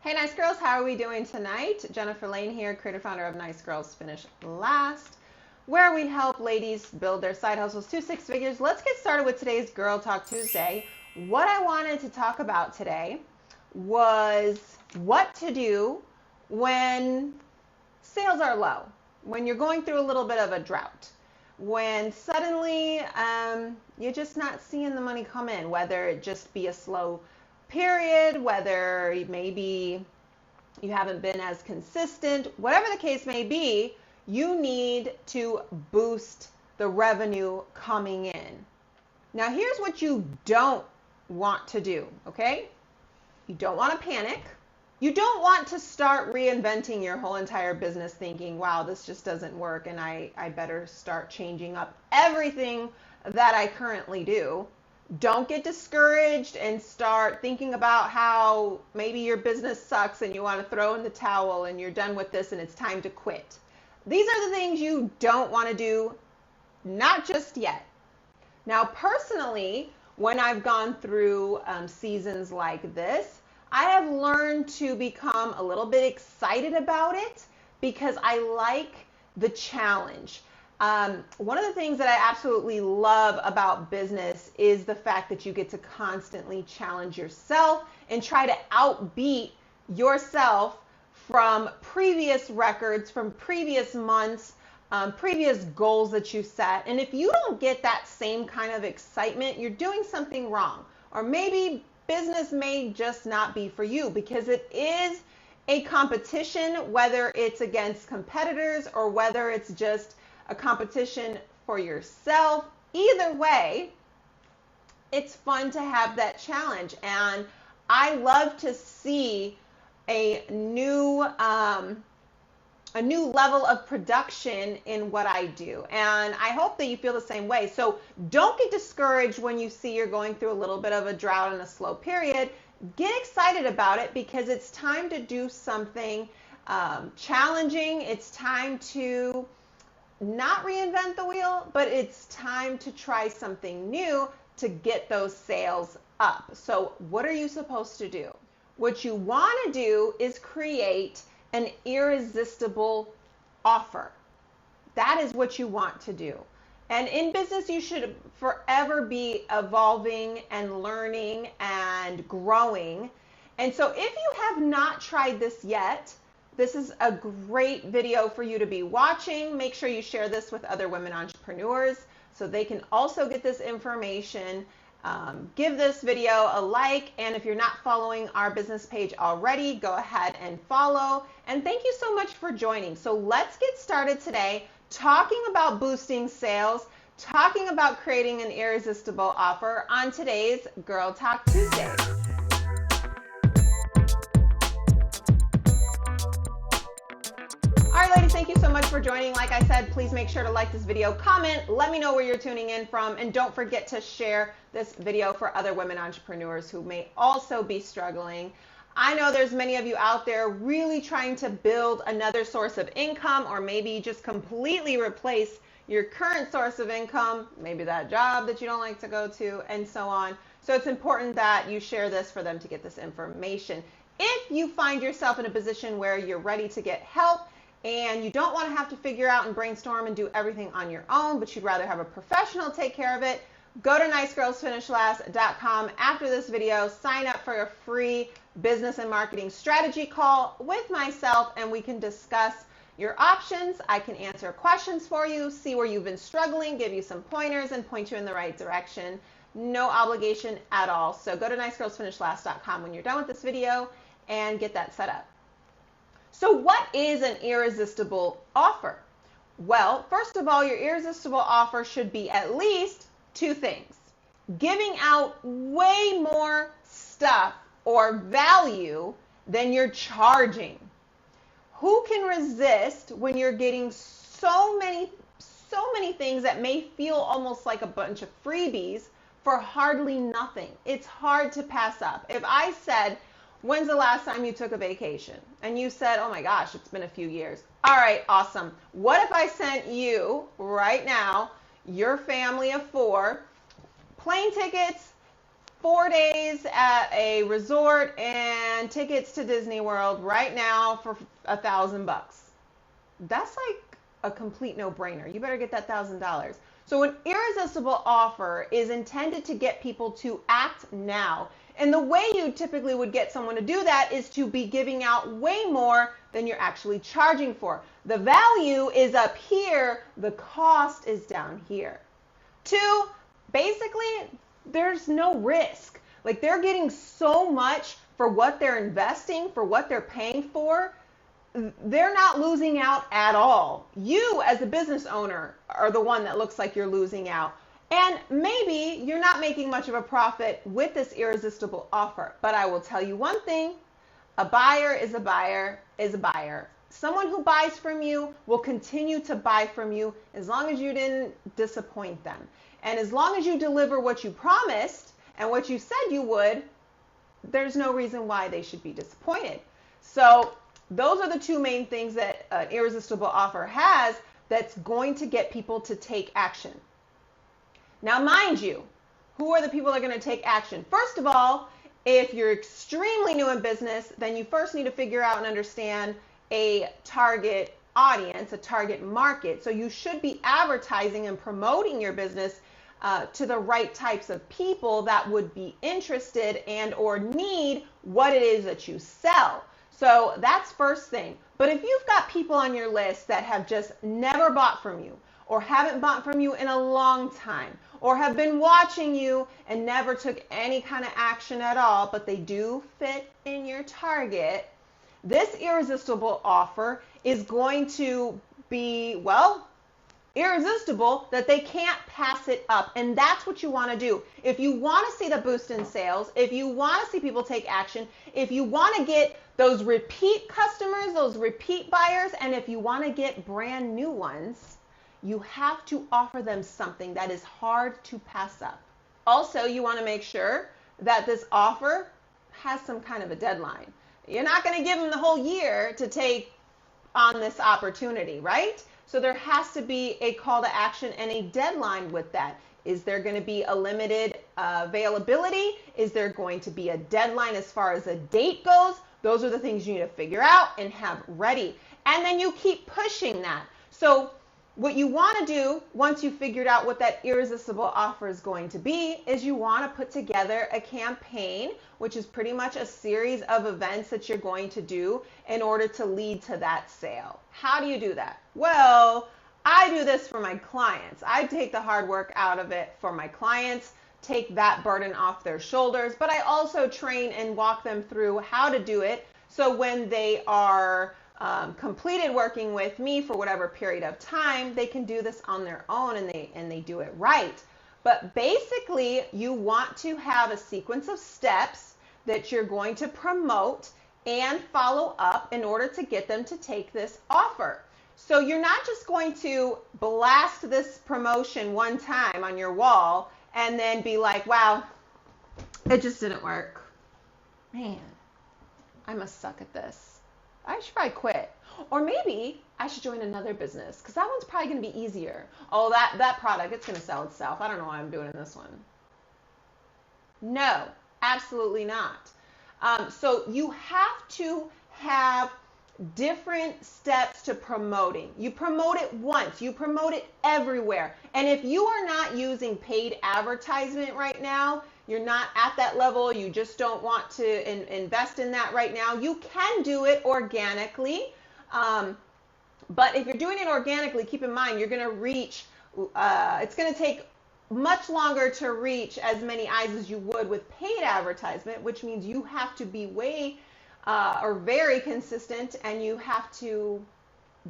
Hey Nice Girls, how are we doing tonight? Jennifer Lane here, creator founder of Nice Girls Finish Last, where we help ladies build their side hustles to six figures. Let's get started with today's Girl Talk Tuesday. What I wanted to talk about today was what to do when sales are low, when you're going through a little bit of a drought, when suddenly you're just not seeing the money come in, whether it just be a slow period, whether maybe you haven't been as consistent, whatever the case may be, you need to boost the revenue coming in. Now, here's what you don't want to do, okay? You don't want to panic. You don't want to start reinventing your whole entire business thinking, wow, this just doesn't work and I better start changing up everything that I currently do. Don't get discouraged and start thinking about how maybe your business sucks and you want to throw in the towel and you're done with this and it's time to quit. These are the things you don't want to do, not just yet. Now, personally, when I've gone through seasons like this, I have learned to become a little bit excited about it because I like the challenge. One of the things that I absolutely love about business is the fact that you get to constantly challenge yourself and try to outbeat yourself from previous records, from previous months, previous goals that you set. And if you don't get that same kind of excitement, you're doing something wrong. Or maybe business may just not be for you because it is a competition, whether it's against competitors or whether it's just a competition for yourself. Either way, it's fun to have that challenge. And I love to see a new level of production in what I do. And I hope that you feel the same way. So don't get discouraged when you see you're going through a little bit of a drought and a slow period. Get excited about it because it's time to do something challenging. It's time to not reinvent the wheel, but it's time to try something new to get those sales up. So what are you supposed to do? What you want to do is create an irresistible offer. That is what you want to do. And in business, you should forever be evolving and learning and growing. And so if you have not tried this yet, this is a great video for you to be watching. Make sure you share this with other women entrepreneurs so they can also get this information. Give this video a like, and if you're not following our business page already, go ahead and follow. And thank you so much for joining. So let's get started today talking about boosting sales, talking about creating an irresistible offer on today's Girl Talk Tuesday. All right, ladies, thank you so much for joining. Like I said, please make sure to like this video, comment, let me know where you're tuning in from, and don't forget to share this video for other women entrepreneurs who may also be struggling. I know there's many of you out there really trying to build another source of income, or maybe just completely replace your current source of income, maybe that job that you don't like to go to, and so on. So it's important that you share this for them to get this information. If you find yourself in a position where you're ready to get help, and you don't want to have to figure out and brainstorm and do everything on your own, but you'd rather have a professional take care of it, go to nicegirlsfinishlast.com after this video, sign up for a free business and marketing strategy call with myself, and we can discuss your options. I can answer questions for you, see where you've been struggling, give you some pointers, and point you in the right direction. No obligation at all. So go to nicegirlsfinishlast.com when you're done with this video and get that set up. So what is an irresistible offer? Well, first of all, your irresistible offer should be at least two things: giving out way more stuff or value than you're charging. Who can resist when you're getting so many things that may feel almost like a bunch of freebies for hardly nothing? It's hard to pass up. If I said, when's the last time you took a vacation? And you said, oh my gosh, it's been a few years. All right, awesome. What if I sent you right now, your family of 4, plane tickets 4 days at a resort and tickets to Disney World right now for $1,000. That's like a complete no-brainer. You better get that $1,000. So an irresistible offer is intended to get people to act now. And the way you typically would get someone to do that is to be giving out way more than you're actually charging for. The value is up here, the cost is down here. 2, basically, there's no risk. Like, they're getting so much for what they're investing, for what they're paying for. They're not losing out at all. You, as a business owner, are the one that looks like you're losing out. And maybe you're not making much of a profit with this irresistible offer. But I will tell you one thing, a buyer is a buyer is a buyer. Someone who buys from you will continue to buy from you as long as you didn't disappoint them. And as long as you deliver what you promised and what you said you would, there's no reason why they should be disappointed. So those are the 2 main things that an irresistible offer has that's going to get people to take action. Now, mind you, who are the people that are going to take action? First of all, if you're extremely new in business, then you first need to figure out and understand a target audience, a target market. So you should be advertising and promoting your business to the right types of people that would be interested and or need what it is that you sell. So that's first thing. But if you've got people on your list that have just never bought from you, or haven't bought from you in a long time, or have been watching you and never took any kind of action at all, but they do fit in your target, this irresistible offer is going to be, well, irresistible that they can't pass it up. And that's what you want to do. If you want to see the boost in sales, if you want to see people take action, if you want to get those repeat customers, those repeat buyers, and if you want to get brand new ones, you have to offer them something that is hard to pass up. Also, you want to make sure that this offer has some kind of a deadline. You're not going to give them the whole year to take on this opportunity, right? So there has to be a call to action and a deadline with that. Is there going to be a limited availability? Is there going to be a deadline as far as a date goes? Those are the things you need to figure out and have ready. And then you keep pushing that. So what you want to do once you've figured out what that irresistible offer is going to be is you want to put together a campaign, which is pretty much a series of events that you're going to do in order to lead to that sale. How do you do that? Well, I do this for my clients. I take the hard work out of it for my clients, take that burden off their shoulders, but I also train and walk them through how to do it. So when they are completed working with me for whatever period of time, they can do this on their own and they do it right. But basically, you want to have a sequence of steps that you're going to promote and follow up in order to get them to take this offer. So you're not just going to blast this promotion one time on your wall and then be like, wow, it just didn't work. Man, I must suck at this. I should probably quit. Or maybe I should join another business because that one's probably going to be easier. Oh, that product, it's going to sell itself. I don't know why I'm doing this one. No, absolutely not. So you have to have different steps to promoting. You promote it once, you promote it everywhere. And if you are not using paid advertisement right now, you're not at that level, you just don't want to invest in that right now, you can do it organically. But if you're doing it organically, keep in mind you're going to reach, it's going to take much longer to reach as many eyes as you would with paid advertisement, which means you have to be or very consistent, and you have to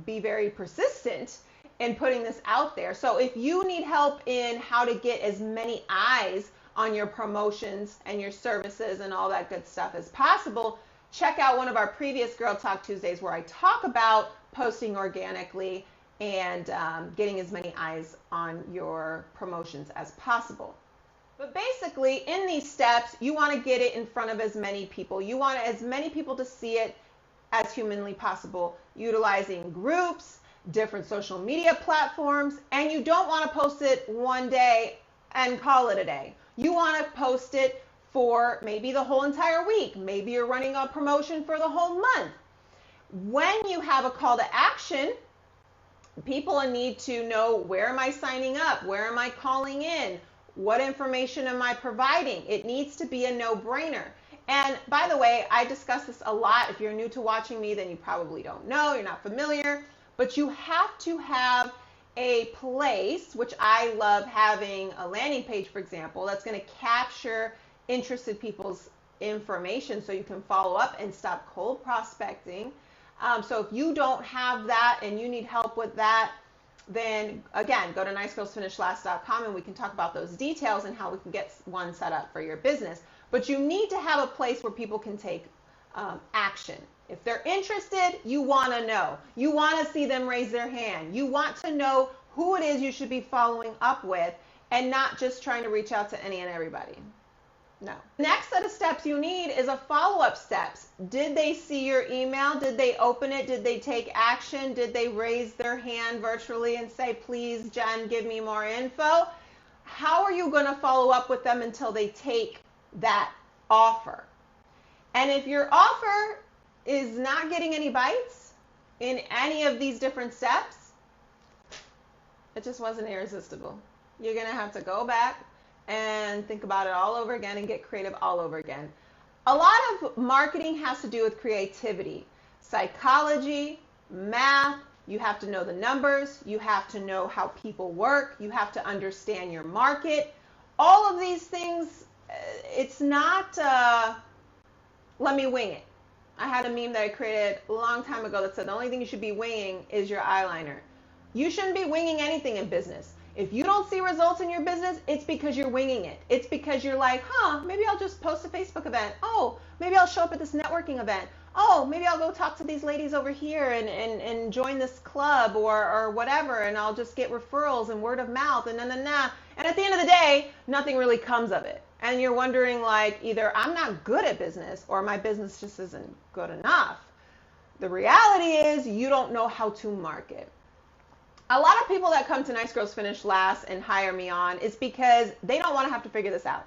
be very persistent in putting this out there. So if you need help in how to get as many eyes on your promotions and your services and all that good stuff as possible, check out one of our previous Girl Talk Tuesdays where I talk about posting organically and getting as many eyes on your promotions as possible. But basically, in these steps, you want to get it in front of as many people. You want as many people to see it as humanly possible, utilizing groups, different social media platforms, and you don't want to post it one day and call it a day. You want to post it for maybe the whole entire week. Maybe you're running a promotion for the whole month. When you have a call to action, people need to know, where am I signing up? Where am I calling in? What information am I providing? It needs to be a no-brainer. And by the way, I discuss this a lot. If you're new to watching me, then you probably don't know, you're not familiar, but you have to have a place, which I love having a landing page, for example, that's going to capture interested people's information so you can follow up and stop cold prospecting. So if you don't have that and you need help with that, then again, go to nicegirlsfinishlast.com and we can talk about those details and how we can get one set up for your business. But you need to have a place where people can take action. If they're interested, you want to know. You want to see them raise their hand. You want to know who it is you should be following up with and not just trying to reach out to any and everybody. No. Next set of steps you need is a follow-up steps. Did they see your email? Did they open it? Did they take action? Did they raise their hand virtually and say, please, Jen, give me more info? How are you going to follow up with them until they take that offer? And if your offer is not getting any bites in any of these different steps, it just wasn't irresistible. You're going to have to go back and think about it all over again and get creative all over again. A lot of marketing has to do with creativity, psychology, math. You have to know the numbers. You have to know how people work. You have to understand your market. All of these things, it's not, let me wing it. I had a meme that I created a long time ago that said the only thing you should be winging is your eyeliner. You shouldn't be winging anything in business. If you don't see results in your business, it's because you're winging it. It's because you're like, maybe I'll just post a Facebook event. Oh, maybe I'll show up at this networking event. Oh, maybe I'll go talk to these ladies over here and join this club or whatever, and I'll just get referrals and word of mouth and na. And at the end of the day, nothing really comes of it. And you're wondering, like, either I'm not good at business or my business just isn't good enough. The reality is you don't know how to market. A lot of people that come to Nice Girls Finish Last and hire me on is because they don't want to have to figure this out.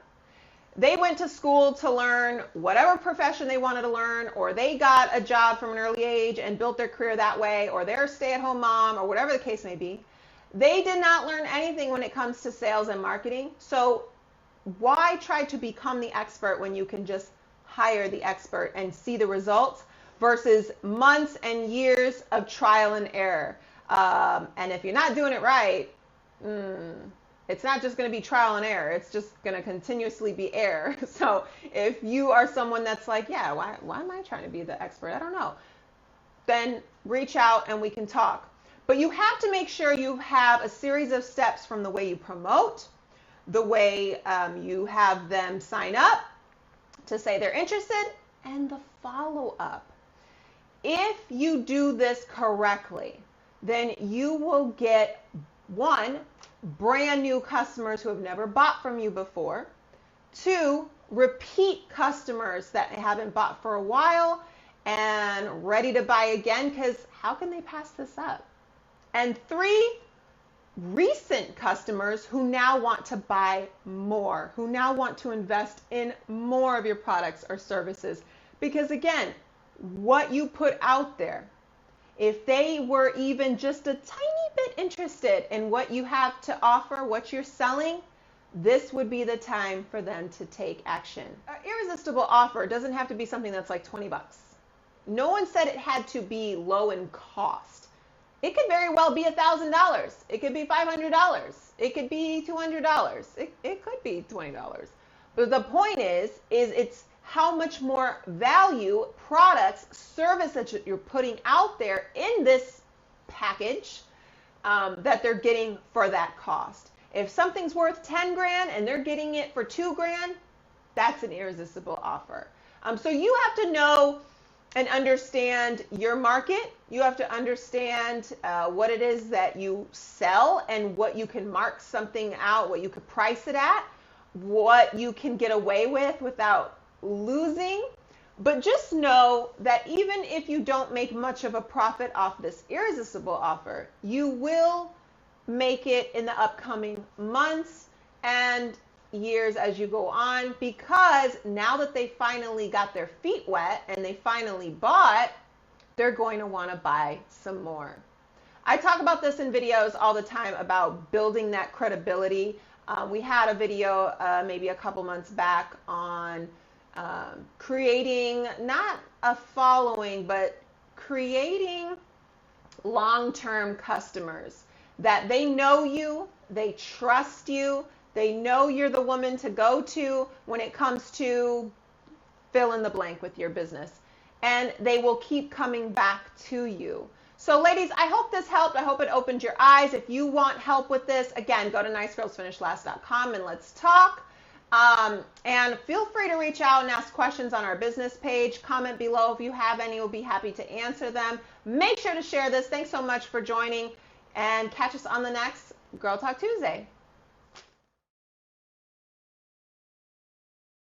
They went to school to learn whatever profession they wanted to learn, or they got a job from an early age and built their career that way, or they're a stay-at-home mom, or whatever the case may be. They did not learn anything when it comes to sales and marketing. So why try to become the expert when you can just hire the expert and see the results versus months and years of trial and error? And if you're not doing it right, it's not just going to be trial and error. It's just going to continuously be error. So if you are someone that's like, yeah, why am I trying to be the expert? I don't know. Then reach out and we can talk. But you have to make sure you have a series of steps from the way you promote, the way you have them sign up to say they're interested, and the follow-up. If you do this correctly, then you will get, one, brand new customers who have never bought from you before. Two, repeat customers that haven't bought for a while and ready to buy again, because how can they pass this up? And three, recent customers who now want to buy more, who now want to invest in more of your products or services. Because again, what you put out there, if they were even just a tiny bit interested in what you have to offer, what you're selling, this would be the time for them to take action. An irresistible offer doesn't have to be something that's like 20 bucks. No one said it had to be low in cost. It could very well be $1,000. It could be $500. It could be $200. It could be $20. But the point is it's how much more value, products, service that you're putting out there in this package that they're getting for that cost. If something's worth 10 grand and they're getting it for 2 grand, that's an irresistible offer. So you have to know and understand your market. You have to understand what it is that you sell and what you can mark something out, what you could price it at, what you can get away with without losing. But just know that even if you don't make much of a profit off this irresistible offer, you will make it in the upcoming months. And years as you go on, because now that they finally got their feet wet and they finally bought, they're going to want to buy some more. I talk about this in videos all the time about building that credibility. We had a video maybe a couple months back on creating not a following, but creating long-term customers that they know you, they trust you, they know you're the woman to go to when it comes to fill in the blank with your business, and they will keep coming back to you. So ladies, I hope this helped. I hope it opened your eyes. If you want help with this, again, go to nicegirlsfinishlast.com and let's talk. And feel free to reach out and ask questions on our business page. Comment below if you have any. We'll be happy to answer them. Make sure to share this. Thanks so much for joining, and catch us on the next Girl Talk Tuesday.